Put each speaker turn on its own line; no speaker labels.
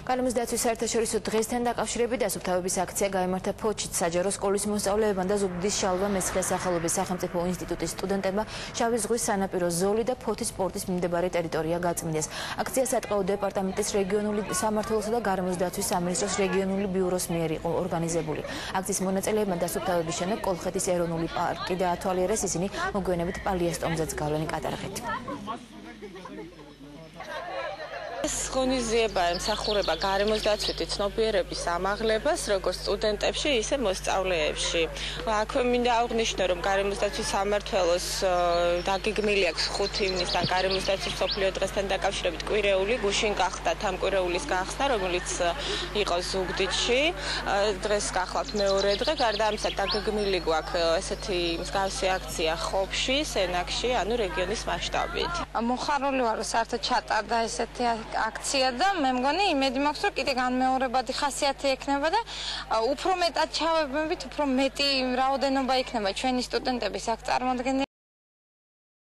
გარემოს დაცვის საერთაშორისო დღესთან დაკავშირებით დასუფთავების აქცია გაიმართა ფოჩით საჯარო სკოლის მოსწავლეებმა და ზუგდიდის შალვა მესხიას სახელობის სახელმწიფო ინსტიტუტის სტუდენტებმა შავი ზღვის სანაპირო ზოლი და ფოთის სპორტის მიმდებარე ტერიტორია გაწმინდეს. აქცია სატყეო დეპარტამენტის რეგიონული სამმართველოსა და გარემოს დაცვის სამინისტროს რეგიონული ბიუროს მიერ იყო ორგანიზებული. აქციის მონაწილეებმა დასუფთავების შემდეგ კოლხეთის ეროვნული პარკი დაათვალიერეს, ისინი მოგვიანებით პალიას ტომზეც გავლენი კატარღით.
ეს ღონისძიება ემსახურება გარემოს დაცვითი ცნობიერების ამაღლებას, როგორც სტუდენტებში, ისე მოსწავლეებში. აქვე მინდა აღვნიშნო, რომ გარემოს დაცვის სამმართველოს დაგეგმილი აქვს 5 ივნისთან გარემოს დაცვის მსოფლიო დღესთან დაკავშირებით კვირეული გუშინ გახდათ ამ კვირეულის გახსნა, რომელიც იყო ზუგდიდში. დღეს გახლავთ მეორე დღე, გარდა ამისა დაგეგმილი გვაქვს ესეთი მსგავსი აქცია ხობში, სენაკში, ანუ რეგიონის მასშტაბით.
მოხარული ვარ, საერთოდ ჩატარდა ესეთი აქცია და მე მგონი იმედი მაქვს, რომ კიდე განმეორებადი ხასიათი ექნება და უფრო მეტად ჩავებებით, უფრო მეტი რაოდენობა იქნება ჩვენი სტუდენტების აქ წარმოდგენილი.